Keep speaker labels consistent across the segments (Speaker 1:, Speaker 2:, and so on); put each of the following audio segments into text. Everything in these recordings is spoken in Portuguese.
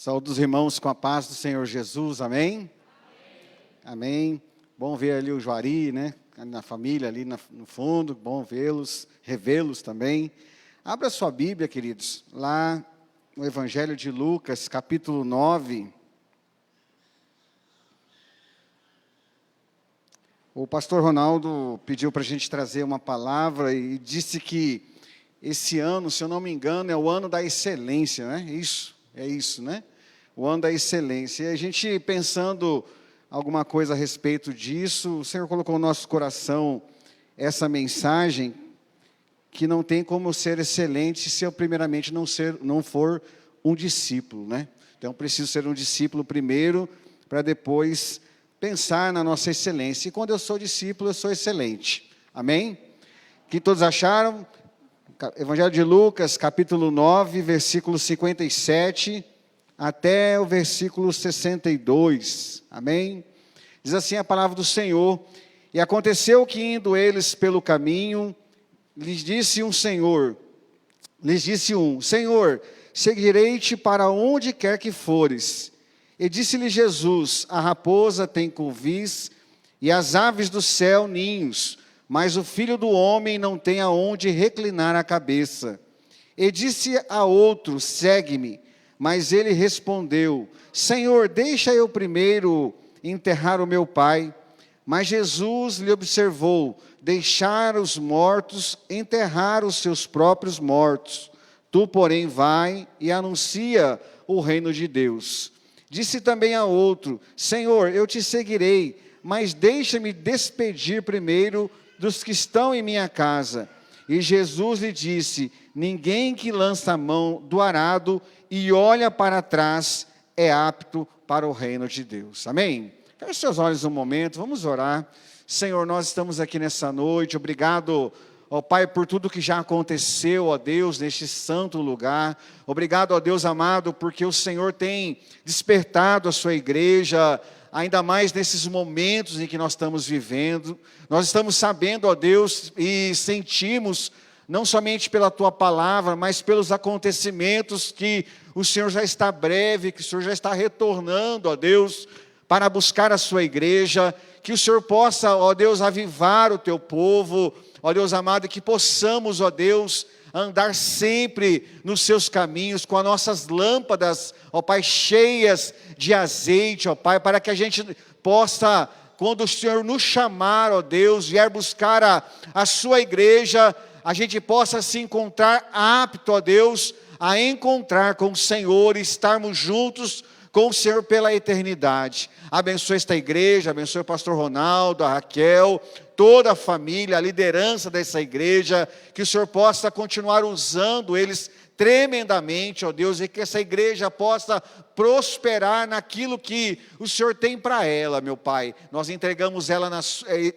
Speaker 1: Saúdo os irmãos com a paz do Senhor Jesus, amém? Amém. Bom ver ali o Juari, né? Na família ali no fundo, bom vê-los, revê-los também. Abra sua Bíblia, queridos, lá no Evangelho de Lucas, capítulo 9. O pastor Ronaldo pediu para a gente trazer uma palavra e disse que esse ano, se eu não me engano, é o ano da excelência, né? É isso, né? O ano da excelência. E a gente pensando alguma coisa a respeito disso, o Senhor colocou no nosso coração essa mensagem que não tem como ser excelente se eu primeiramente não for um discípulo, né? Então, preciso ser um discípulo primeiro, para depois pensar na nossa excelência. E quando eu sou discípulo, eu sou excelente. Amém? O que todos acharam? Evangelho de Lucas, capítulo 9, versículo 57, até o versículo 62. Amém? Diz assim a palavra do Senhor: E aconteceu que, indo eles pelo caminho, lhes disse um, Senhor, seguirei-te para onde quer que fores. E disse-lhe Jesus: A raposa tem covis, e as aves do céu ninhos, mas o Filho do homem não tem aonde reclinar a cabeça. E disse a outro: Segue-me. Mas ele respondeu: Senhor, deixa eu primeiro enterrar o meu pai. Mas Jesus lhe observou: Deixar os mortos enterrar os seus próprios mortos. Tu, porém, vai e anuncia o reino de Deus. Disse também a outro: Senhor, eu te seguirei, mas deixa-me despedir primeiro dos que estão em minha casa. E Jesus lhe disse: Ninguém que lança a mão do arado e olha para trás é apto para o reino de Deus. Amém? Feche seus olhos um momento, vamos orar. Senhor, nós estamos aqui nessa noite, obrigado, ó Pai, por tudo que já aconteceu, ó Deus, neste santo lugar. Obrigado, ó Deus amado, porque o Senhor tem despertado a sua igreja, ainda mais nesses momentos em que nós estamos vivendo. Nós estamos sabendo, ó Deus, e sentimos, não somente pela Tua palavra, mas pelos acontecimentos que o Senhor já está breve, que o Senhor já está retornando, ó Deus, para buscar a Sua igreja. Que o Senhor possa, ó Deus, avivar o Teu povo, ó Deus amado, que possamos, ó Deus, andar sempre nos Seus caminhos, com as nossas lâmpadas, ó Pai, cheias de azeite, ó Pai, para que a gente possa, quando o Senhor nos chamar, ó Deus, vier buscar a Sua igreja, a gente possa se encontrar apto, ó Deus, a encontrar com o Senhor e estarmos juntos com o Senhor pela eternidade. Abençoe esta igreja, abençoe o pastor Ronaldo, a Raquel, toda a família, a liderança dessa igreja, que o Senhor possa continuar usando eles tremendamente, ó Deus, e que essa igreja possa prosperar naquilo que o Senhor tem para ela, meu Pai. Nós entregamos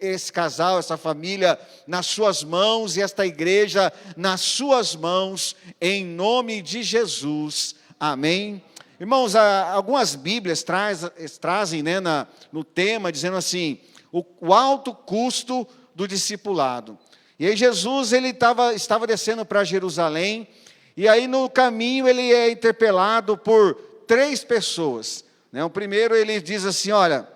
Speaker 1: esse casal, essa família, nas Suas mãos, e esta igreja nas Suas mãos, em nome de Jesus. Amém. Irmãos, algumas Bíblias trazem, né, no tema, dizendo assim, o alto custo do discipulado. E aí Jesus, ele estava descendo para Jerusalém, e aí no caminho ele é interpelado por 3 pessoas. Né? O primeiro, ele diz assim, olha,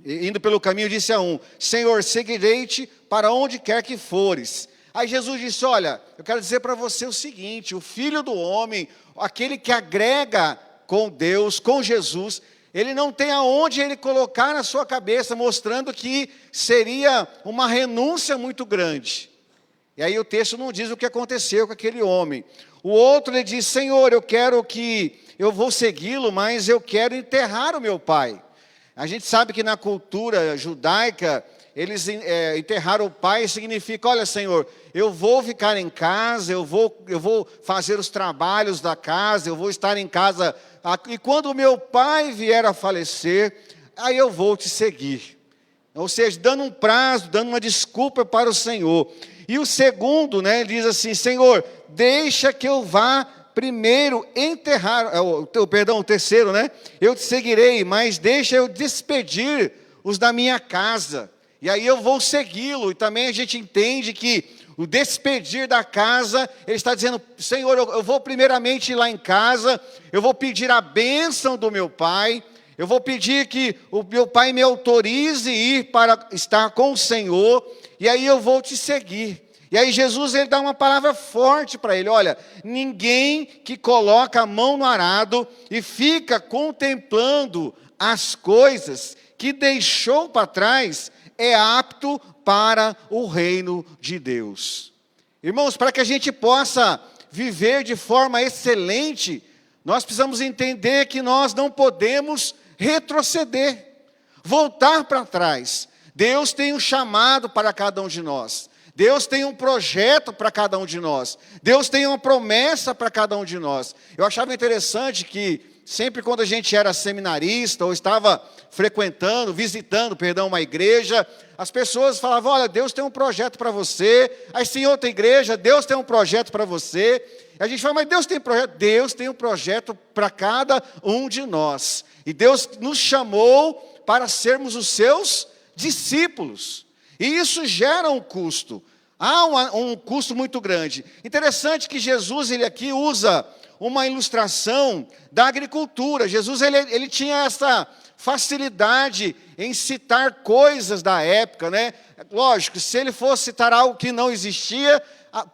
Speaker 1: indo pelo caminho, disse a um: Senhor, seguirei-te para onde quer que fores. Aí Jesus disse: olha, eu quero dizer para você o seguinte: o Filho do homem, aquele que agrega com Deus, com Jesus, ele não tem aonde ele colocar na sua cabeça, mostrando que seria uma renúncia muito grande. E aí o texto não diz o que aconteceu com aquele homem. O outro, ele diz: Senhor, eu vou segui-lo, mas eu quero enterrar o meu pai. A gente sabe que na cultura judaica, eles enterrar o pai significa: olha, Senhor, eu vou ficar em casa, eu vou fazer os trabalhos da casa, eu vou estar em casa, e quando o meu pai vier a falecer, aí eu vou te seguir. Ou seja, dando um prazo, dando uma desculpa para o Senhor. E o segundo, né, diz assim: Senhor, deixa que eu vá primeiro enterrar, o terceiro, né, eu te seguirei, mas deixa eu despedir os da minha casa, e aí eu vou segui-lo. E também a gente entende que o despedir da casa, ele está dizendo: Senhor, eu vou primeiramente ir lá em casa, eu vou pedir a bênção do meu pai, eu vou pedir que o meu pai me autorize ir para estar com o Senhor, e aí eu vou te seguir. E aí Jesus, ele dá uma palavra forte para ele: olha, ninguém que coloca a mão no arado e fica contemplando as coisas que deixou para trás, é apto para o reino de Deus. Irmãos, para que a gente possa viver de forma excelente, nós precisamos entender que nós não podemos retroceder, voltar para trás. Deus tem um chamado para cada um de nós. Deus tem um projeto para cada um de nós. Deus tem uma promessa para cada um de nós. Eu achava interessante que sempre quando a gente era seminarista ou estava visitando uma igreja, as pessoas falavam: olha, Deus tem um projeto para você. Aí se em outra igreja, Deus tem um projeto para você. A gente fala: mas Deus tem projeto? Deus tem um projeto para cada um de nós. E Deus nos chamou para sermos os seus discípulos. E isso gera um custo. Há um custo muito grande. Interessante que Jesus, ele aqui usa uma ilustração da agricultura. Jesus, ele tinha essa facilidade em citar coisas da época, né? Lógico, se ele fosse citar algo que não existia,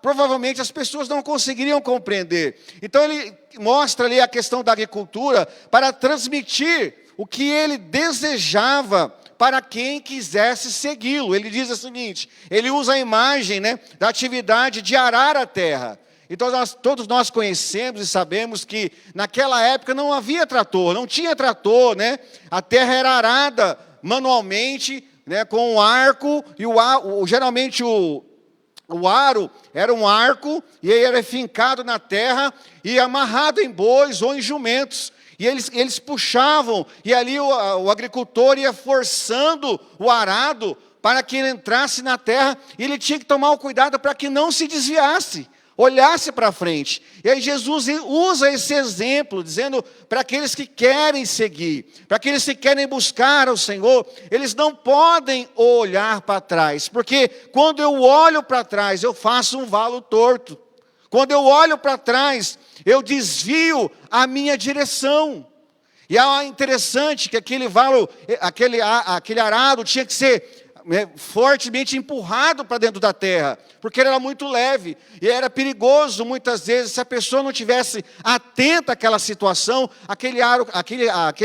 Speaker 1: provavelmente as pessoas não conseguiriam compreender. Então ele mostra ali a questão da agricultura para transmitir o que ele desejava para quem quisesse segui-lo. Ele diz o seguinte, ele usa a imagem, né, da atividade de arar a terra. Então todos nós conhecemos e sabemos que naquela época não havia trator, não tinha trator, né? A terra era arada manualmente, né, com um arco, e geralmente o aro era um arco, e aí era fincado na terra e amarrado em bois ou em jumentos. E eles puxavam, e ali o agricultor ia forçando o arado para que ele entrasse na terra, e ele tinha que tomar o cuidado para que não se desviasse, olhasse para frente. E aí Jesus usa esse exemplo, dizendo para aqueles que querem seguir, para aqueles que querem buscar ao Senhor, eles não podem olhar para trás, porque quando eu olho para trás, eu faço um valo torto. Quando eu olho para trás, eu desvio a minha direção. E é interessante que aquele valo, aquele arado tinha que ser fortemente empurrado para dentro da terra, porque ele era muito leve, e era perigoso muitas vezes, se a pessoa não tivesse atenta àquela situação, aquele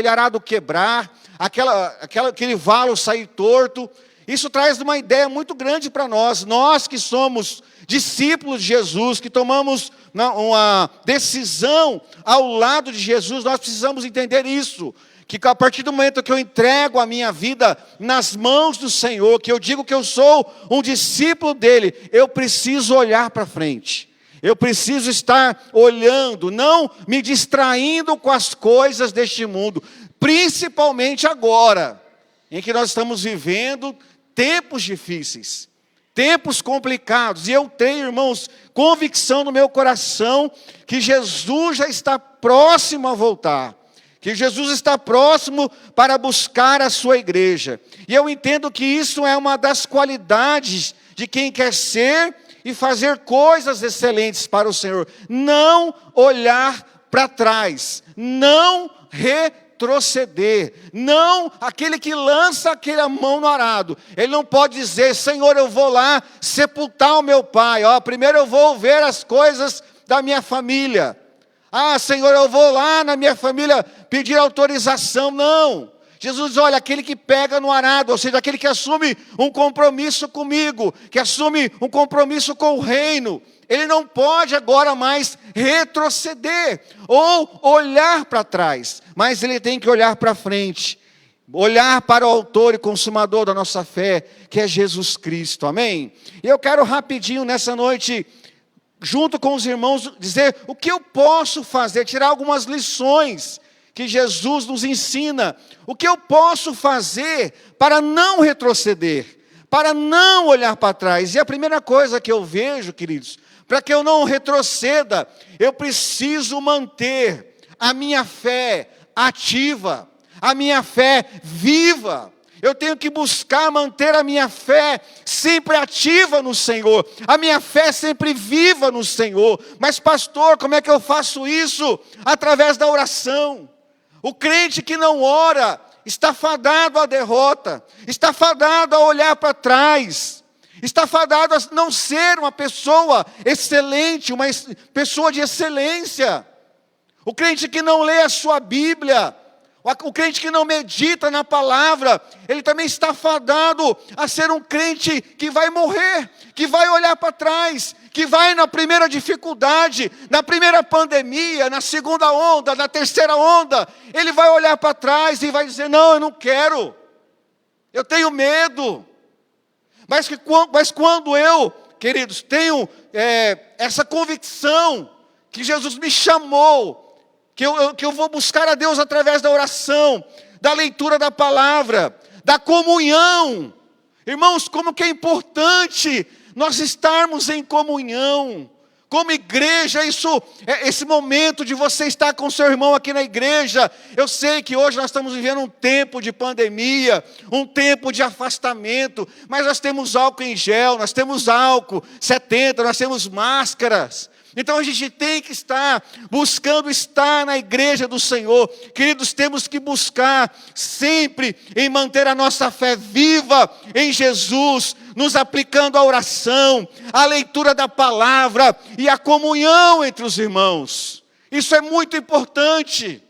Speaker 1: arado quebrar, aquele valo sair torto. Isso traz uma ideia muito grande para nós que somos discípulos de Jesus, que tomamos uma decisão ao lado de Jesus. Nós precisamos entender isso, que a partir do momento que eu entrego a minha vida nas mãos do Senhor, que eu digo que eu sou um discípulo dele, eu preciso olhar para frente. Eu preciso estar olhando, não me distraindo com as coisas deste mundo, principalmente agora, em que nós estamos vivendo tempos difíceis, tempos complicados, e eu tenho, irmãos, convicção no meu coração, que Jesus já está próximo a voltar, que Jesus está próximo para buscar a sua igreja, e eu entendo que isso é uma das qualidades de quem quer ser e fazer coisas excelentes para o Senhor, não olhar para trás, não retroceder, não, aquele que lança aquela mão no arado, ele não pode dizer: Senhor, eu vou lá sepultar o meu pai, primeiro eu vou ver as coisas da minha família, Senhor, eu vou lá na minha família pedir autorização. Não, Jesus diz: olha, aquele que pega no arado, ou seja, aquele que assume um compromisso comigo, que assume um compromisso com o reino, ele não pode agora mais retroceder, ou olhar para trás, mas ele tem que olhar para frente, olhar para o autor e consumador da nossa fé, que é Jesus Cristo, amém? E eu quero rapidinho nessa noite, junto com os irmãos, dizer o que eu posso fazer, tirar algumas lições que Jesus nos ensina, o que eu posso fazer para não retroceder, para não olhar para trás. E a primeira coisa que eu vejo, queridos, para que eu não retroceda, eu preciso manter a minha fé ativa, a minha fé viva. Eu tenho que buscar manter a minha fé sempre ativa no Senhor, a minha fé sempre viva no Senhor. Mas pastor, como é que eu faço isso? Através da oração. O crente que não ora está fadado à derrota, está fadado a olhar para trás, está fadado a não ser uma pessoa excelente, uma pessoa de excelência. O crente que não lê a sua Bíblia, o crente que não medita na palavra, ele também está fadado a ser um crente que vai morrer, que vai olhar para trás, que vai na primeira dificuldade, na primeira pandemia, na segunda onda, na terceira onda, ele vai olhar para trás e vai dizer: não, eu não quero, eu tenho medo. Mas quando eu, queridos, tenho essa convicção que Jesus me chamou, que eu vou buscar a Deus através da oração, da leitura da palavra, da comunhão. Irmãos, como que é importante nós estarmos em comunhão. Como igreja, esse momento de você estar com seu irmão aqui na igreja. Eu sei que hoje nós estamos vivendo um tempo de pandemia, um tempo de afastamento, mas nós temos álcool em gel, nós temos álcool 70, nós temos máscaras. Então a gente tem que estar buscando estar na igreja do Senhor. Queridos, temos que buscar sempre em manter a nossa fé viva em Jesus, nos aplicando a oração, a leitura da palavra e a comunhão entre os irmãos. Isso é muito importante.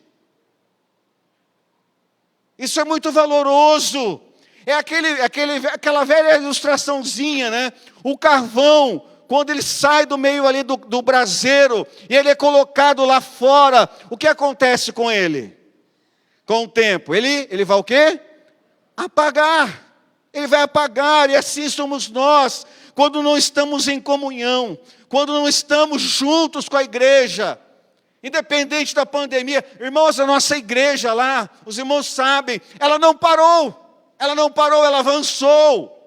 Speaker 1: Isso é muito valoroso. É aquela velha ilustraçãozinha, né? O carvão, quando ele sai do meio ali do braseiro, e ele é colocado lá fora, o que acontece com ele? Com o tempo, ele vai o quê? Apagar. Ele vai apagar, e assim somos nós, quando não estamos em comunhão, quando não estamos juntos com a igreja, independente da pandemia. Irmãos, a nossa igreja lá, os irmãos sabem, ela não parou, ela avançou.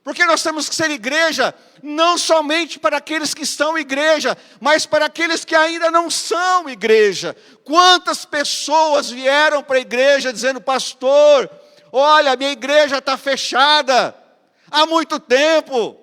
Speaker 1: Porque nós temos que ser igreja, não somente para aqueles que são igreja, mas para aqueles que ainda não são igreja. Quantas pessoas vieram para a igreja dizendo: pastor, olha, minha igreja está fechada há muito tempo.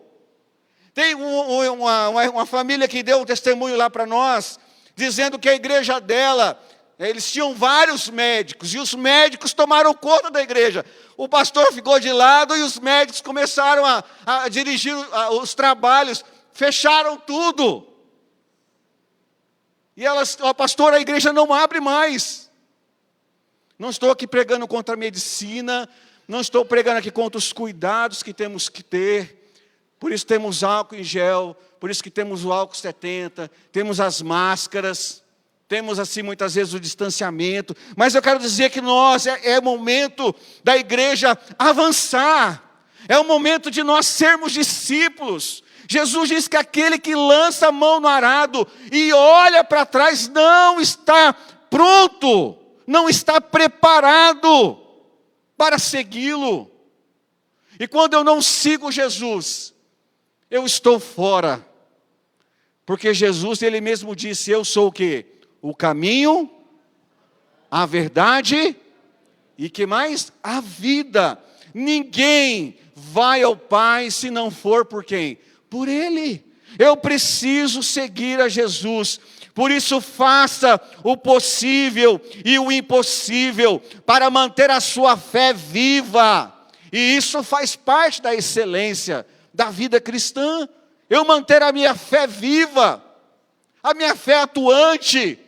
Speaker 1: Tem uma família que deu um testemunho lá para nós, dizendo que a igreja dela, eles tinham vários médicos, e os médicos tomaram conta da igreja. O pastor ficou de lado e os médicos começaram a dirigir os trabalhos, fecharam tudo. E elas: pastor, a igreja não abre mais. Não estou aqui pregando contra a medicina, não estou pregando aqui contra os cuidados que temos que ter. Por isso temos álcool em gel, por isso que temos o álcool 70, temos as máscaras, temos assim muitas vezes o distanciamento. Mas eu quero dizer que é momento da igreja avançar, é o momento de nós sermos discípulos. Jesus diz que aquele que lança a mão no arado e olha para trás não está pronto, não está preparado para segui-lo. E quando eu não sigo Jesus, eu estou fora. Porque Jesus, ele mesmo disse: eu sou o quê? O caminho, a verdade e que mais? A vida. Ninguém vai ao Pai se não for por quem? Por Ele. Eu preciso seguir a Jesus. Por isso faça o possível e o impossível para manter a sua fé viva. E isso faz parte da excelência da vida cristã. Eu manter a minha fé viva, a minha fé atuante,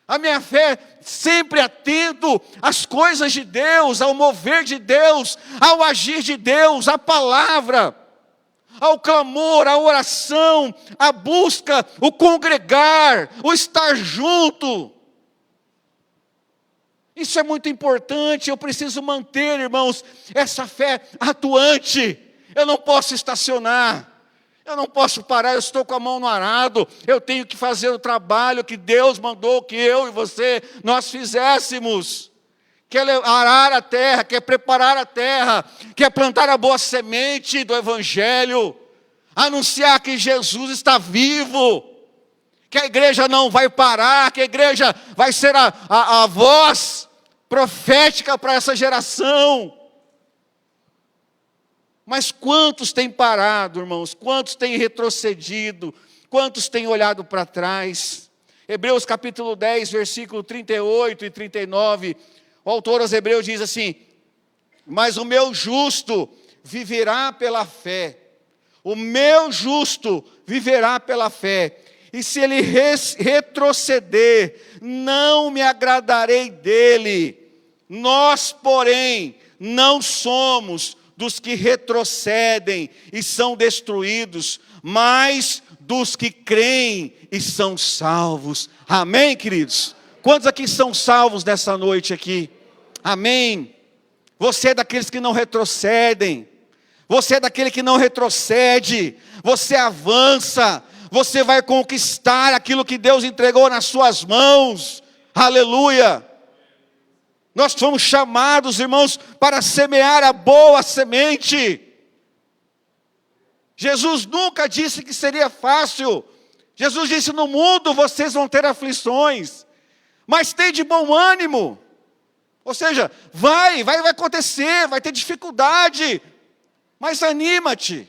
Speaker 1: a minha fé sempre atento às coisas de Deus, ao mover de Deus, ao agir de Deus, à palavra, ao clamor, à oração, à busca, o congregar, o estar junto. Isso é muito importante. Eu preciso manter, irmãos, essa fé atuante. Eu não posso estacionar. Eu não posso parar, eu estou com a mão no arado, eu tenho que fazer o trabalho que Deus mandou que eu e você, nós fizéssemos. Quer arar a terra, quer preparar a terra, quer plantar a boa semente do Evangelho, anunciar que Jesus está vivo, que a igreja não vai parar, que a igreja vai ser a voz profética para essa geração. Mas quantos têm parado, irmãos? Quantos têm retrocedido? Quantos têm olhado para trás? Hebreus capítulo 10, versículo 38 e 39, o autor aos Hebreus diz assim: mas o meu justo viverá pela fé. O meu justo viverá pela fé. E se ele retroceder, não me agradarei dele. Nós, porém, não somos dos que retrocedem e são destruídos, mas dos que creem e são salvos. Amém, queridos? Quantos aqui são salvos nessa noite aqui? Amém. Você é daqueles que não retrocedem. Você é daquele que não retrocede. Você avança. Você vai conquistar aquilo que Deus entregou nas suas mãos. Aleluia. Nós fomos chamados, irmãos, para semear a boa semente. Jesus nunca disse que seria fácil. Jesus disse: no mundo vocês vão ter aflições, mas tem de bom ânimo. Ou seja, vai acontecer, vai ter dificuldade, mas anima-te.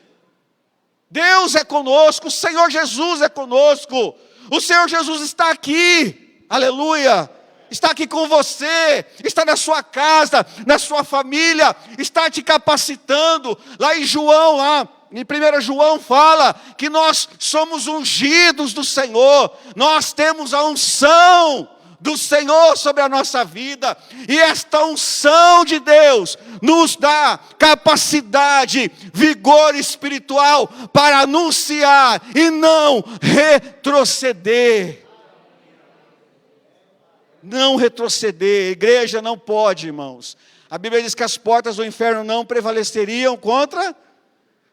Speaker 1: Deus é conosco, o Senhor Jesus é conosco. O Senhor Jesus está aqui, aleluia. Está aqui com você, está na sua casa, na sua família, está te capacitando. Lá em João, em 1 João fala que nós somos ungidos do Senhor. Nós temos a unção do Senhor sobre a nossa vida, e esta unção de Deus nos dá capacidade, vigor espiritual para anunciar e não retroceder. Não retroceder. Igreja não pode, irmãos. A Bíblia diz que as portas do inferno não prevaleceriam contra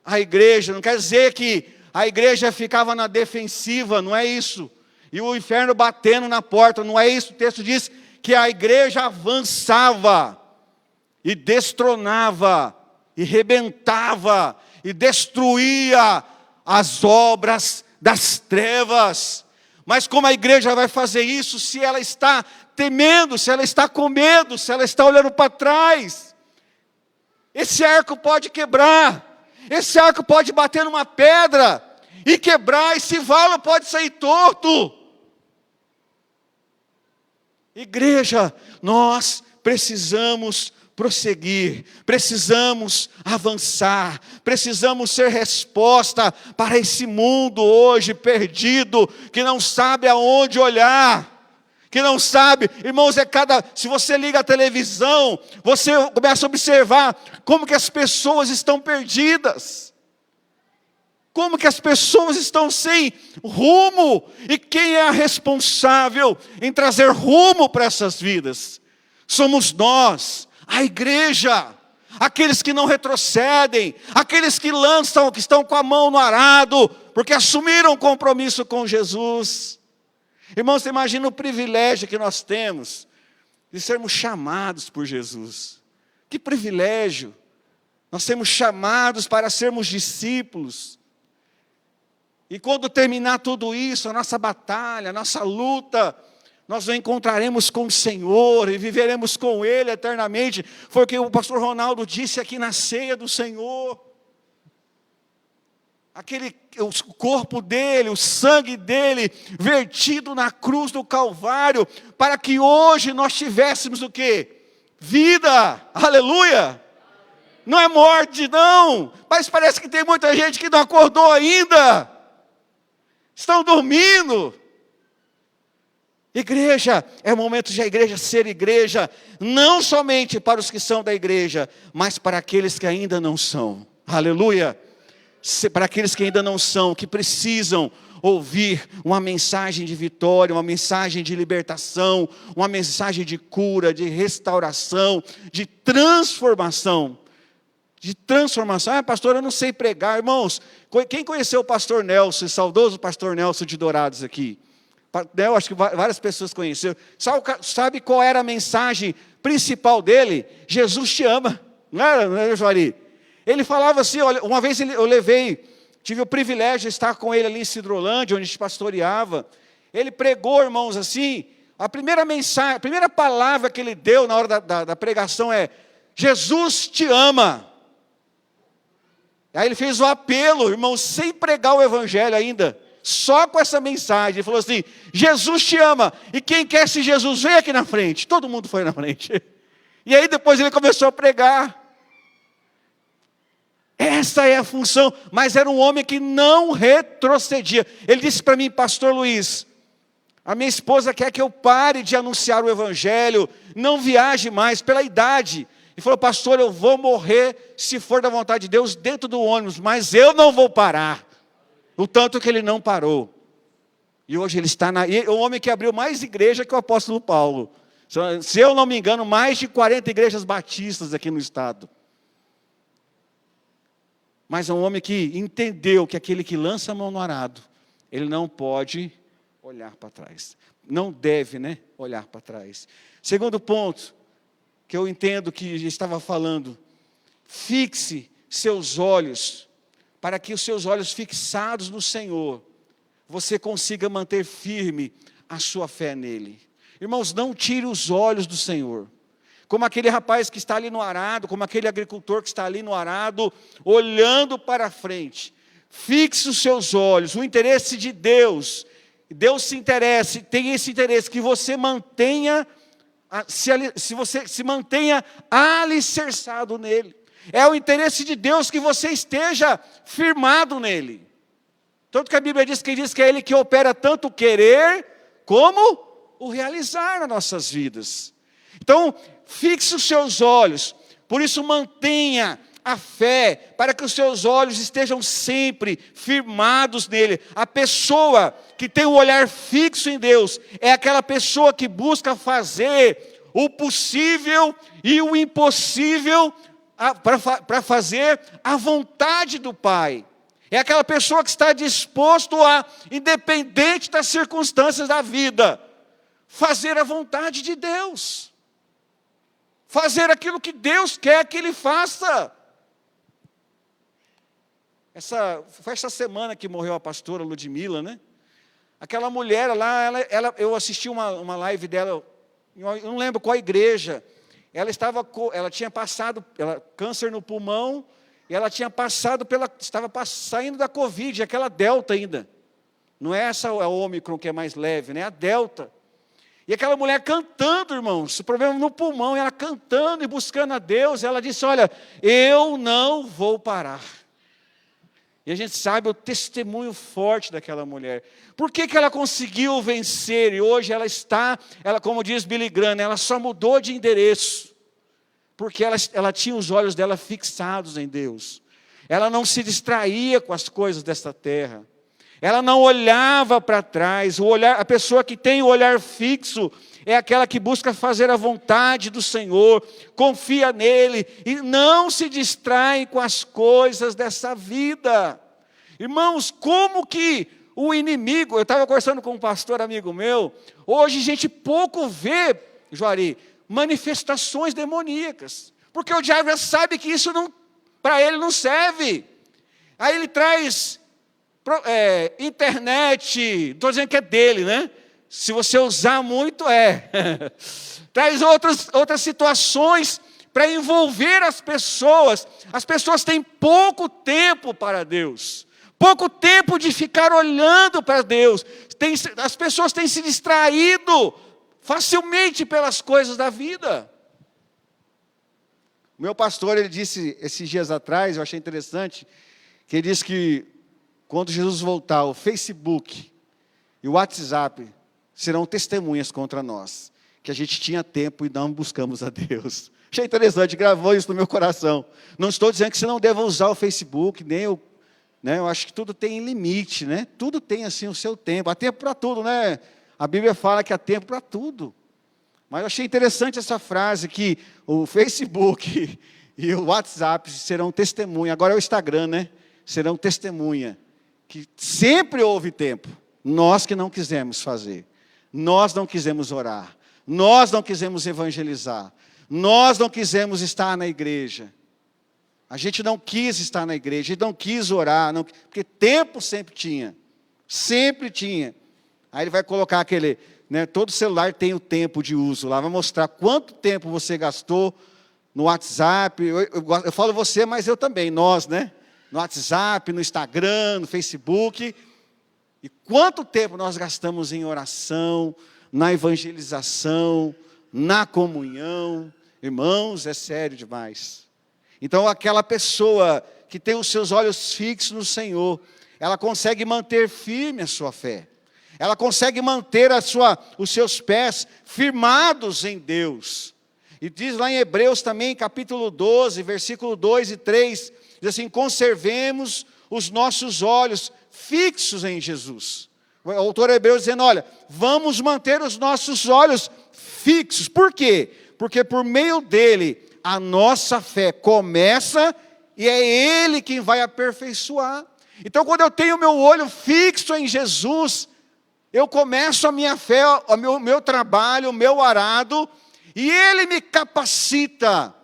Speaker 1: a igreja. Não quer dizer que a igreja ficava na defensiva, não é isso. E o inferno batendo na porta, não é isso. O texto diz que a igreja avançava e destronava, e rebentava, e destruía as obras das trevas. Mas como a igreja vai fazer isso se ela está temendo, se ela está com medo, se ela está olhando para trás? Esse arco pode quebrar, esse arco pode bater numa pedra e quebrar, esse valo pode sair torto. Igreja, nós precisamos prosseguir, precisamos avançar, precisamos ser resposta para esse mundo hoje perdido, que não sabe aonde olhar, que não sabe, irmãos, se você liga a televisão, você começa a observar como que as pessoas estão perdidas, como que as pessoas estão sem rumo, e quem é a responsável em trazer rumo para essas vidas? Somos nós, a igreja, aqueles que não retrocedem, aqueles que lançam, que estão com a mão no arado, porque assumiram um compromisso com Jesus. Irmãos, você imagina o privilégio que nós temos de sermos chamados por Jesus. Que privilégio! Nós sermos chamados para sermos discípulos. E quando terminar tudo isso, a nossa batalha, a nossa luta, nós nos encontraremos com o Senhor e viveremos com Ele eternamente. Foi o que o pastor Ronaldo disse aqui na ceia do Senhor. O corpo dele, o sangue dele, vertido na cruz do Calvário, para que hoje nós tivéssemos o quê? Vida, aleluia! Não é morte não, mas parece que tem muita gente que não acordou ainda. Estão dormindo. Igreja, é o momento de a igreja ser igreja, não somente para os que são da igreja, mas para aqueles que ainda não são. Aleluia! Para aqueles que ainda não são, que precisam ouvir uma mensagem de vitória, uma mensagem de libertação, uma mensagem de cura, de restauração, de transformação. Pastor, eu não sei pregar. Irmãos, quem conheceu o pastor Nelson, saudoso pastor Nelson de Dourados aqui? Eu acho que várias pessoas conheceram. Sabe qual era a mensagem principal dele? Jesus te ama. Não era, Joari? Ele falava assim, olha, uma vez tive o privilégio de estar com ele ali em Cidrolândia, onde a gente pastoreava. Ele pregou, irmãos, assim, A primeira mensagem, a primeira palavra que ele deu na hora da pregação é: Jesus te ama. Aí ele fez o apelo, irmão, sem pregar o evangelho ainda, só com essa mensagem. Ele falou assim: Jesus te ama, e quem quer se Jesus, vem aqui na frente. Todo mundo foi na frente. E aí depois ele começou a pregar. Essa é a função, mas era um homem que não retrocedia. Ele disse para mim: pastor Luiz, a minha esposa quer que eu pare de anunciar o evangelho, não viaje mais pela idade. Ele falou: pastor, eu vou morrer, se for da vontade de Deus, dentro do ônibus, mas eu não vou parar. O tanto que ele não parou. E hoje ele está o homem que abriu mais igreja que o apóstolo Paulo. Se eu não me engano, mais de 40 igrejas batistas aqui no estado. Mas é um homem que entendeu que aquele que lança a mão no arado, ele não pode olhar para trás. Não deve, olhar para trás. Segundo ponto, que eu entendo que estava falando: fixe seus olhos, para que os seus olhos fixados no Senhor, você consiga manter firme a sua fé nele. Irmãos, não tire os olhos do Senhor. Como aquele rapaz que está ali no arado, como aquele agricultor que está ali no arado, olhando para frente. Fixe os seus olhos, o interesse de Deus. Deus se interessa, tem esse interesse que você mantenha, se você se mantenha alicerçado nele. É o interesse de Deus que você esteja firmado nele. Tanto que a Bíblia diz que é Ele que opera tanto o querer como o realizar nas nossas vidas. Então, fixe os seus olhos, por isso mantenha a fé, para que os seus olhos estejam sempre firmados nele. A pessoa que tem o olhar fixo em Deus, é aquela pessoa que busca fazer o possível e o impossível, para fazer a vontade do Pai. É aquela pessoa que está disposto a, independente das circunstâncias da vida, fazer a vontade de Deus. Fazer aquilo que Deus quer que ele faça. Foi essa semana que morreu a pastora Ludmila, Aquela mulher lá, eu assisti uma live dela, eu não lembro qual igreja. Ela tinha passado câncer no pulmão, e ela tinha passado estava saindo da Covid, aquela Delta ainda. Não é essa a Ômicron que é mais leve, a Delta. E aquela mulher cantando, irmãos, o problema no pulmão, e ela cantando e buscando a Deus, ela disse: olha, eu não vou parar. E a gente sabe o testemunho forte daquela mulher. Por que ela conseguiu vencer? E hoje ela, como diz Billy Graham, ela só mudou de endereço. Porque ela tinha os olhos dela fixados em Deus. Ela não se distraía com as coisas desta terra. Ela não olhava para trás. A pessoa que tem o olhar fixo é aquela que busca fazer a vontade do Senhor, confia nele e não se distrai com as coisas dessa vida. Irmãos, como que o inimigo, eu estava conversando com um pastor amigo meu, hoje a gente pouco vê, Juari, manifestações demoníacas, porque o diabo já sabe que isso para ele não serve. Aí ele traz internet, estou dizendo que é dele, se você usar muito, traz outras situações para envolver as pessoas. As pessoas têm pouco tempo para Deus, pouco tempo de ficar olhando para Deus. As pessoas têm se distraído facilmente pelas coisas da vida. O meu pastor, ele disse esses dias atrás, eu achei interessante, que ele disse que quando Jesus voltar, o Facebook e o WhatsApp serão testemunhas contra nós, que a gente tinha tempo e não buscamos a Deus. Achei interessante, gravou isso no meu coração. Não estou dizendo que você não deva usar o Facebook, nem eu acho que tudo tem limite, Tudo tem assim o seu tempo. Há tempo para tudo, A Bíblia fala que há tempo para tudo. Mas eu achei interessante essa frase, que o Facebook e o WhatsApp serão testemunha. Agora é o Instagram, Serão testemunha. Que sempre houve tempo. Nós que não quisemos fazer. Nós não quisemos orar. Nós não quisemos evangelizar. Nós não quisemos estar na igreja. A gente não quis estar na igreja. A gente não quis orar. Porque tempo sempre tinha. Sempre tinha. Aí ele vai colocar aquele né, todo celular tem o tempo de uso lá, vai mostrar quanto tempo você gastou no WhatsApp, eu falo você, mas eu também, nós, né? No WhatsApp, no Instagram, no Facebook, e quanto tempo nós gastamos em oração, na evangelização, na comunhão. Irmãos, é sério demais. Então, aquela pessoa que tem os seus olhos fixos no Senhor, ela consegue manter firme a sua fé. Ela consegue manter os seus pés firmados em Deus. E diz lá em Hebreus também, capítulo 12, versículo 2 e 3, diz assim: conservemos os nossos olhos fixos em Jesus. O autor Hebreus dizendo, olha, vamos manter os nossos olhos fixos. Por quê? Porque por meio dele, a nossa fé começa e é ele quem vai aperfeiçoar. Então, quando eu tenho meu olho fixo em Jesus, eu começo a minha fé, o meu trabalho, o meu arado, e ele me capacita,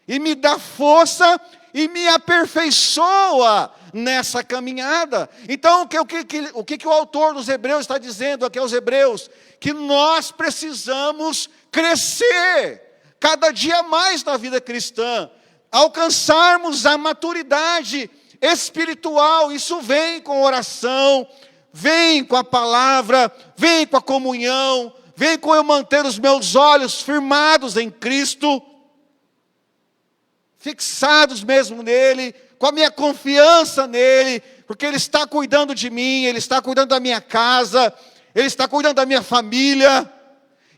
Speaker 1: e me dá força, e me aperfeiçoa nessa caminhada. Então, o que o autor dos Hebreus está dizendo aqui aos Hebreus? Que nós precisamos crescer, cada dia mais na vida cristã, alcançarmos a maturidade espiritual. Isso vem com oração, vem com a palavra, vem com a comunhão, vem com eu manter os meus olhos firmados em Cristo, fixados mesmo nele, com a minha confiança nele, porque ele está cuidando de mim, ele está cuidando da minha casa, ele está cuidando da minha família.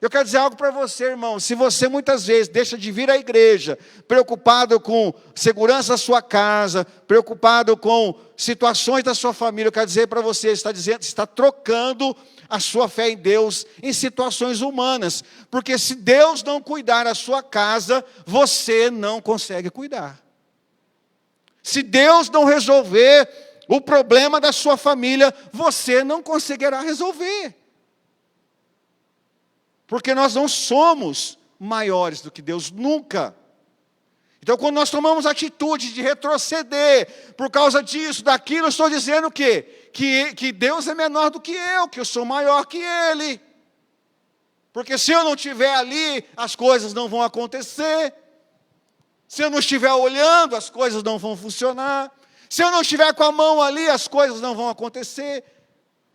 Speaker 1: Eu quero dizer algo para você, irmão. Se você muitas vezes deixa de vir à igreja, preocupado com segurança da sua casa, preocupado com situações da sua família, eu quero dizer para você, está trocando a sua fé em Deus em situações humanas. Porque se Deus não cuidar da sua casa, você não consegue cuidar. Se Deus não resolver o problema da sua família, você não conseguirá resolver. Porque nós não somos maiores do que Deus, nunca. Então, quando nós tomamos a atitude de retroceder por causa disso, daquilo, eu estou dizendo o quê? Que Deus é menor do que eu sou maior que Ele. Porque se eu não estiver ali, as coisas não vão acontecer. Se eu não estiver olhando, as coisas não vão funcionar. Se eu não estiver com a mão ali, as coisas não vão acontecer.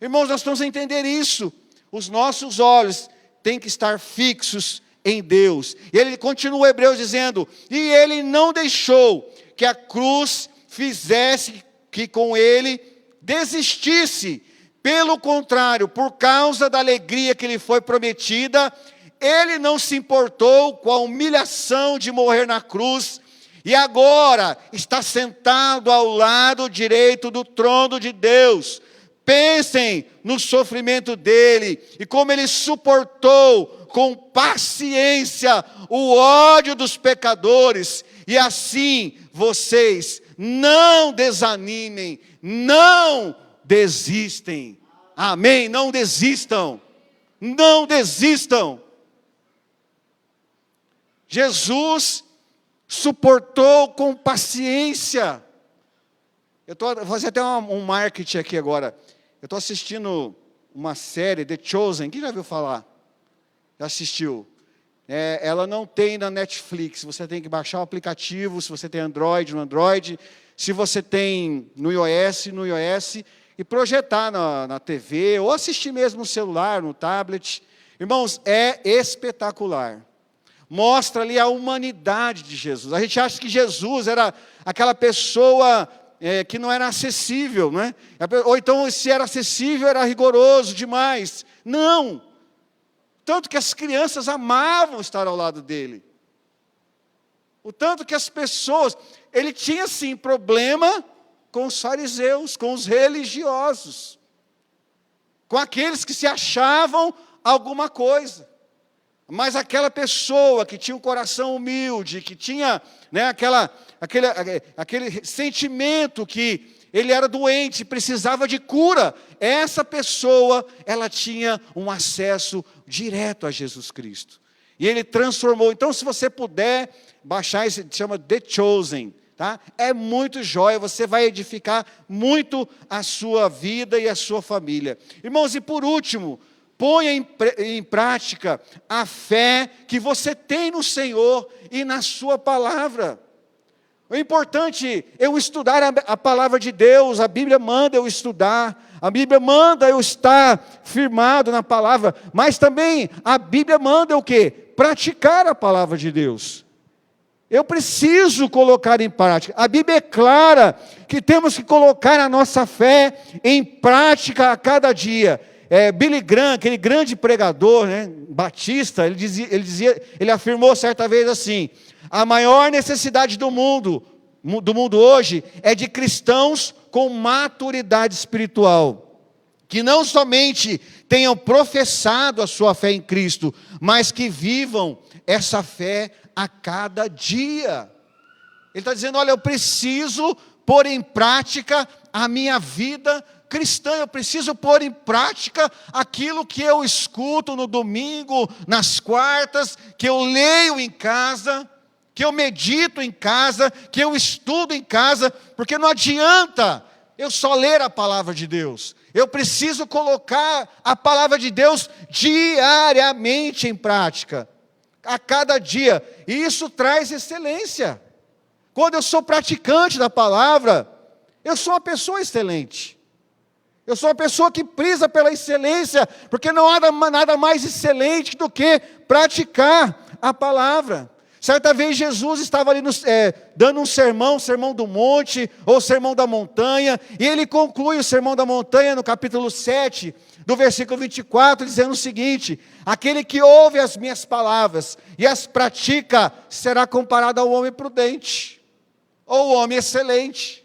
Speaker 1: Irmãos, nós precisamos entender isso. Os nossos olhos têm que estar fixos em Deus. E ele continua Hebreus dizendo, e ele não deixou que a cruz fizesse que com ele desistisse. Pelo contrário, por causa da alegria que lhe foi prometida, ele não se importou com a humilhação de morrer na cruz, e agora está sentado ao lado direito do trono de Deus. Pensem no sofrimento dele, e como ele suportou com paciência o ódio dos pecadores, e assim vocês não desanimem, não desistem. Amém? Não desistam. Não desistam. Jesus suportou com paciência. Vou fazer até um marketing aqui agora. Eu estou assistindo uma série, The Chosen. Quem já viu falar? Já assistiu? Ela não tem na Netflix. Você tem que baixar o aplicativo, se você tem Android, no Android. Se você tem no iOS, e projetar na TV, ou assistir mesmo no celular, no tablet. Irmãos, é espetacular. Mostra ali a humanidade de Jesus. A gente acha que Jesus era aquela pessoa que não era acessível, né? Ou então, se era acessível, era rigoroso demais. Não! Tanto que as crianças amavam estar ao lado dele. O tanto que as pessoas... Ele tinha, sim, problema com os fariseus, com os religiosos, com aqueles que se achavam alguma coisa. Mas aquela pessoa que tinha um coração humilde, que tinha, né, aquele sentimento que ele era doente, precisava de cura, essa pessoa, ela tinha um acesso direto a Jesus Cristo. E ele transformou. Então, se você puder baixar, esse chama The Chosen, tá? É muito jóia, você vai edificar muito a sua vida e a sua família. Irmãos, e por último, Ponha em prática a fé que você tem no Senhor e na sua palavra. O importante é eu estudar a palavra de Deus, a Bíblia manda eu estudar, a Bíblia manda eu estar firmado na palavra, mas também a Bíblia manda o quê? Praticar a palavra de Deus. Eu preciso colocar em prática. A Bíblia é clara que temos que colocar a nossa fé em prática a cada dia. Billy Graham, aquele grande pregador, né, batista, ele afirmou certa vez assim: a maior necessidade do mundo hoje é de cristãos com maturidade espiritual, que não somente tenham professado a sua fé em Cristo, mas que vivam essa fé a cada dia. Ele está dizendo: olha, eu preciso pôr em prática a minha vida cristã, eu preciso pôr em prática aquilo que eu escuto no domingo, nas quartas, que eu leio em casa, que eu medito em casa, que eu estudo em casa, porque não adianta eu só ler a palavra de Deus. Eu preciso colocar a palavra de Deus diariamente em prática, a cada dia, e isso traz excelência. Quando eu sou praticante da palavra, eu sou uma pessoa excelente. Eu sou uma pessoa que preza pela excelência, porque não há nada mais excelente do que praticar a palavra. Certa vez Jesus estava ali dando um sermão do monte, ou sermão da montanha, e ele conclui o sermão da montanha no capítulo 7, do versículo 24, dizendo o seguinte: aquele que ouve as minhas palavras e as pratica, será comparado ao homem prudente, ou homem excelente.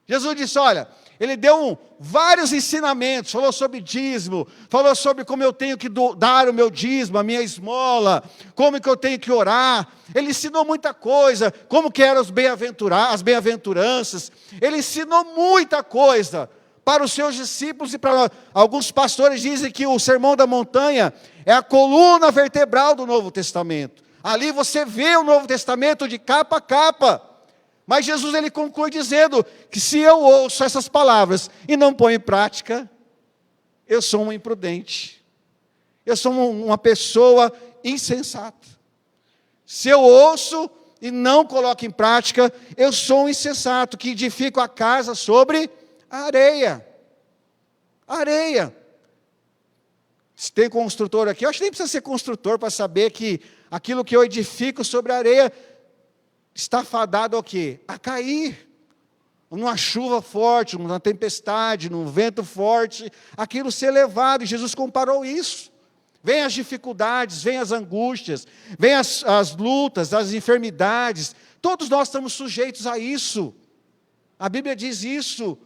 Speaker 1: Jesus disse: olha, ele deu vários ensinamentos, falou sobre dízimo, falou sobre como eu tenho que dar o meu dízimo, a minha esmola, como que eu tenho que orar. Ele ensinou muita coisa, como que eram as bem-aventuranças. Ele ensinou muita coisa para os seus discípulos e para nós. Alguns pastores dizem que o Sermão da Montanha é a coluna vertebral do Novo Testamento. Ali você vê o Novo Testamento de capa a capa. Mas Jesus, ele conclui dizendo que se eu ouço essas palavras e não ponho em prática, eu sou um imprudente. Eu sou uma pessoa insensata. Se eu ouço e não coloco em prática, eu sou um insensato que edifico a casa sobre a areia. Areia. Se tem construtor aqui, eu acho que nem precisa ser construtor para saber que aquilo que eu edifico sobre a areia está fadado ao quê? A cair. Numa chuva forte, numa tempestade, num vento forte, aquilo ser levado. E Jesus comparou isso. Vem as dificuldades, vem as angústias, vem as lutas, as enfermidades. Todos nós estamos sujeitos a isso. A Bíblia diz isso.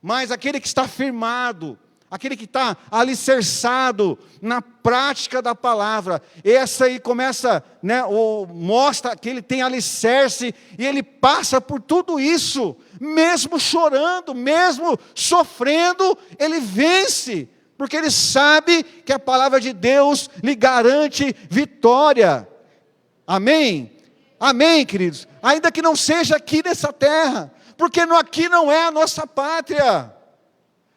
Speaker 1: Mas aquele que está firmado, aquele que está alicerçado na prática da palavra, essa aí começa, mostra que ele tem alicerce, e ele passa por tudo isso, mesmo chorando, mesmo sofrendo, ele vence, porque ele sabe que a palavra de Deus lhe garante vitória. Amém? Amém, queridos? Ainda que não seja aqui nessa terra, porque aqui não é a nossa pátria.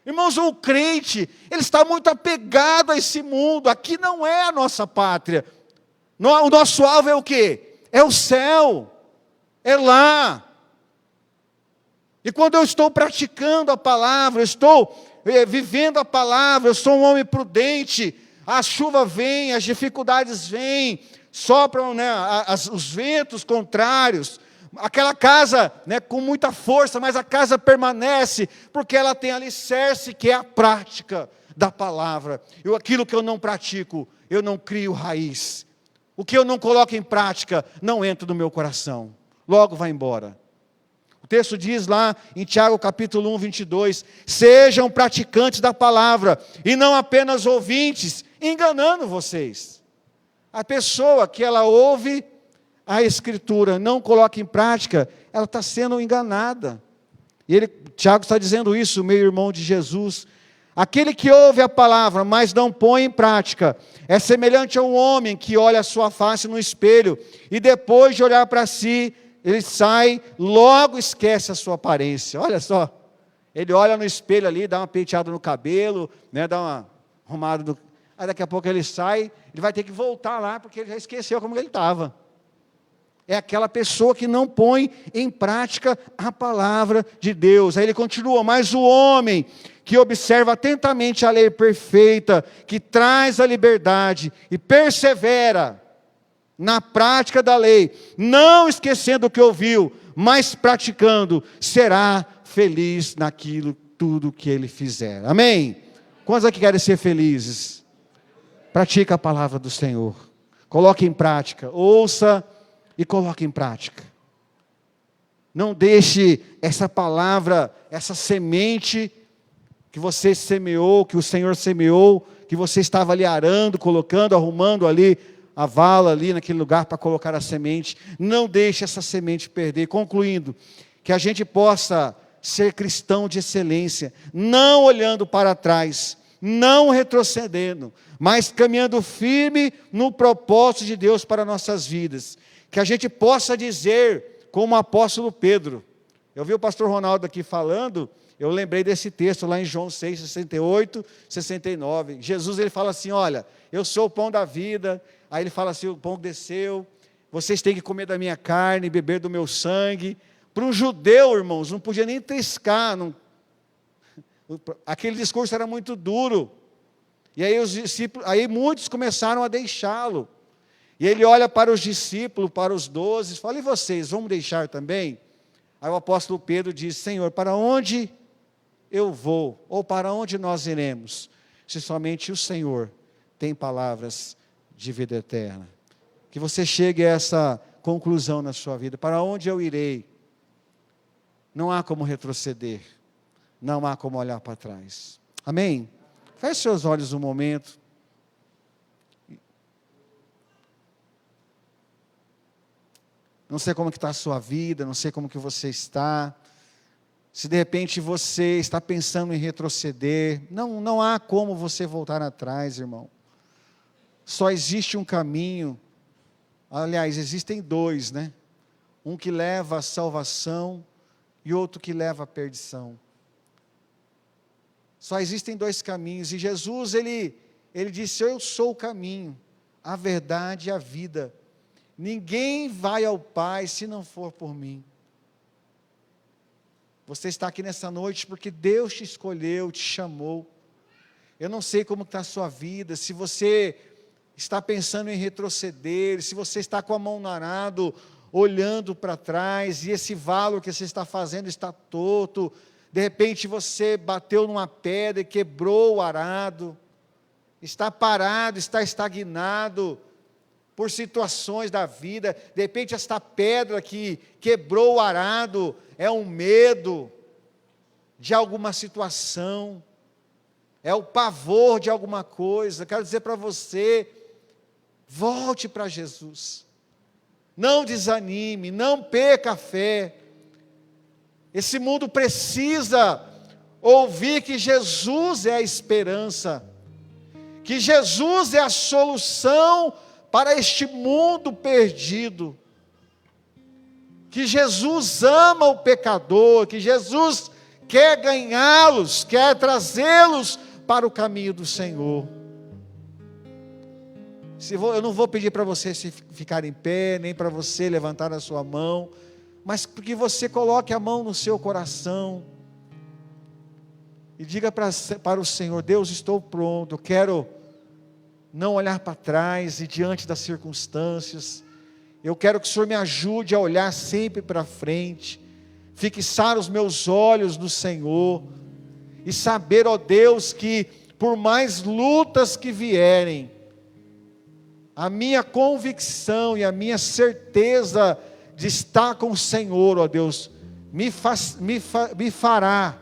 Speaker 1: Irmãos, o crente, ele está muito apegado a esse mundo. Aqui não é a nossa pátria. O nosso alvo é o quê? É o céu. É lá. E quando eu estou praticando a palavra, eu estou vivendo a palavra, eu sou um homem prudente, a chuva vem, as dificuldades vêm, sopram, os ventos contrários. Aquela casa, com muita força, mas a casa permanece, porque ela tem alicerce, que é a prática da palavra. Aquilo que eu não pratico, eu não crio raiz. O que eu não coloco em prática, não entra no meu coração. Logo vai embora. O texto diz lá em Tiago capítulo 1, 22, sejam praticantes da palavra, e não apenas ouvintes, enganando vocês. A pessoa que ela ouve a Escritura, não coloca em prática, ela está sendo enganada. E Tiago está dizendo isso, meu irmão de Jesus. Aquele que ouve a palavra, mas não põe em prática, é semelhante a um homem que olha a sua face no espelho, e depois de olhar para si, ele sai, logo esquece a sua aparência. Olha só, ele olha no espelho ali, dá uma penteada no cabelo, dá uma arrumada aí daqui a pouco ele sai, ele vai ter que voltar lá, porque ele já esqueceu como ele estava. É aquela pessoa que não põe em prática a palavra de Deus. Aí ele continua, mas o homem que observa atentamente a lei perfeita, que traz a liberdade e persevera na prática da lei, não esquecendo o que ouviu, mas praticando, será feliz naquilo tudo que ele fizer. Amém? Quantos aqui querem ser felizes? Pratica a palavra do Senhor. Coloque em prática. Ouça e coloque em prática. Não deixe essa palavra, essa semente que você semeou, que o Senhor semeou, que você estava ali arando, colocando, arrumando ali a vala ali naquele lugar para colocar a semente. Não deixe essa semente perder. Concluindo, que a gente possa ser cristão de excelência, não olhando para trás, não retrocedendo, mas caminhando firme no propósito de Deus para nossas vidas. Que a gente possa dizer, como o apóstolo Pedro, eu vi o pastor Ronaldo aqui falando, eu lembrei desse texto lá em João 6, 68, 69, Jesus ele fala assim, olha, eu sou o pão da vida, aí ele fala assim, o pão desceu, vocês têm que comer da minha carne, beber do meu sangue. Para um judeu, irmãos, não podia nem triscar, aquele discurso era muito duro, e aí os discípulos, aí muitos começaram a deixá-lo, e ele olha para os discípulos, para os 12, e fala, e vocês, vão deixar também? Aí o apóstolo Pedro diz, Senhor, para onde eu vou, ou para onde nós iremos, se somente o Senhor tem palavras de vida eterna? Que você chegue a essa conclusão na sua vida, para onde eu irei? Não há como retroceder, não há como olhar para trás. Amém? Feche seus olhos um momento. Não sei como que está a sua vida, não sei como que você está. Se de repente você está pensando em retroceder, não há como você voltar atrás, irmão. Só existe um caminho, aliás, existem dois, né? Um que leva à salvação e outro que leva à perdição. Só existem dois caminhos, e Jesus, ele disse, eu sou o caminho, a verdade e a vida. Ninguém vai ao Pai se não for por mim. Você está aqui nessa noite porque Deus te escolheu, te chamou. Eu não sei como está a sua vida, se você está pensando em retroceder, se você está com a mão no arado, olhando para trás, e esse valo que você está fazendo está torto, de repente você bateu numa pedra e quebrou o arado, está parado, está estagnado, por situações da vida, de repente esta pedra que quebrou o arado, é um medo de alguma situação, é o pavor de alguma coisa. Quero dizer para você, volte para Jesus, não desanime, não perca a fé. Esse mundo precisa ouvir que Jesus é a esperança, que Jesus é a solução para este mundo perdido, que Jesus ama o pecador, que Jesus quer ganhá-los, quer trazê-los para o caminho do Senhor. Eu não vou pedir para você se ficar em pé, nem para você levantar a sua mão, mas que você coloque a mão no seu coração e diga para o Senhor, Deus, estou pronto, eu quero não olhar para trás e diante das circunstâncias, eu quero que o Senhor me ajude a olhar sempre para frente, fixar os meus olhos no Senhor, e saber, ó Deus, que por mais lutas que vierem, a minha convicção e a minha certeza de estar com o Senhor, ó Deus, me fará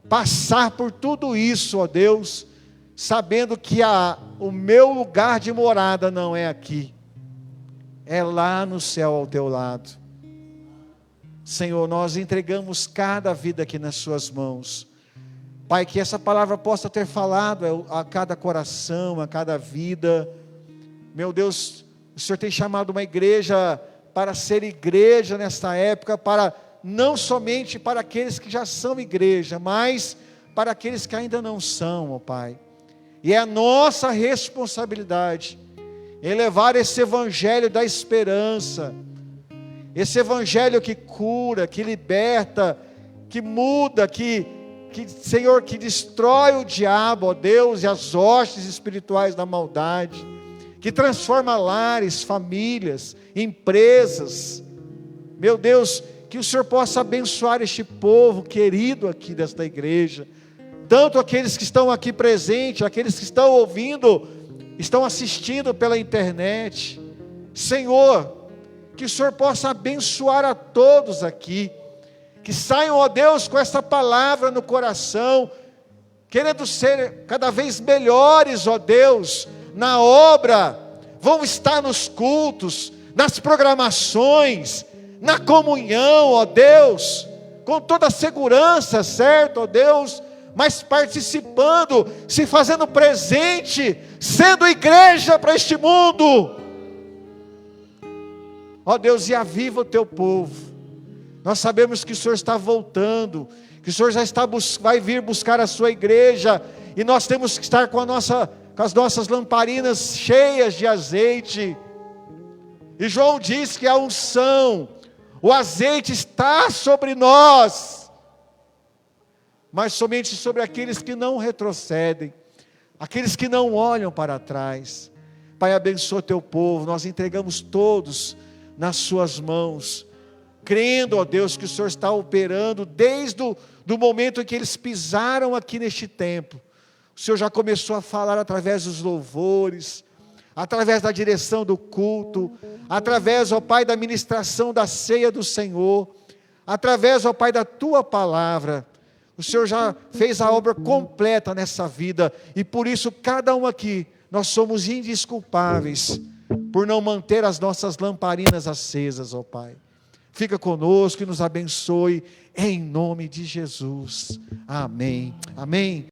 Speaker 1: passar por tudo isso, ó Deus, sabendo que o meu lugar de morada não é aqui, é lá no céu ao teu lado. Senhor, nós entregamos cada vida aqui nas suas mãos. Pai, que essa palavra possa ter falado a cada coração, a cada vida. Meu Deus, o Senhor tem chamado uma igreja para ser igreja nesta época, para não somente para aqueles que já são igreja, mas para aqueles que ainda não são, ó Pai. E é a nossa responsabilidade em levar esse evangelho da esperança, esse evangelho que cura, que liberta, que muda, Senhor, que destrói o diabo, ó Deus, e as hostes espirituais da maldade, que transforma lares, famílias, empresas. Meu Deus, que o Senhor possa abençoar este povo querido aqui desta igreja, tanto aqueles que estão aqui presentes, aqueles que estão ouvindo, estão assistindo pela internet. Senhor, que o Senhor possa abençoar a todos aqui, que saiam, ó Deus, com essa palavra no coração, querendo ser cada vez melhores, ó Deus, na obra, vão estar nos cultos, nas programações, na comunhão, ó Deus, com toda a segurança, certo, ó Deus, mas participando, se fazendo presente, sendo igreja para este mundo. Ó Deus, e aviva o teu povo. Nós sabemos que o Senhor está voltando, que o Senhor já vai vir buscar a sua igreja, e nós temos que estar com as nossas lamparinas cheias de azeite. E João diz que a unção, o azeite está sobre nós, mas somente sobre aqueles que não retrocedem, aqueles que não olham para trás. Pai, abençoa teu povo, nós entregamos todos nas suas mãos, crendo, ó Deus, que o Senhor está operando desde do momento em que eles pisaram aqui neste templo. O Senhor já começou a falar através dos louvores, através da direção do culto, através, ó Pai, da ministração da ceia do Senhor, através, ó Pai, da tua palavra. O Senhor já fez a obra completa nessa vida, e por isso cada um aqui, nós somos indesculpáveis por não manter as nossas lamparinas acesas, ó Pai. Fica conosco e nos abençoe, em nome de Jesus. Amém. Amém.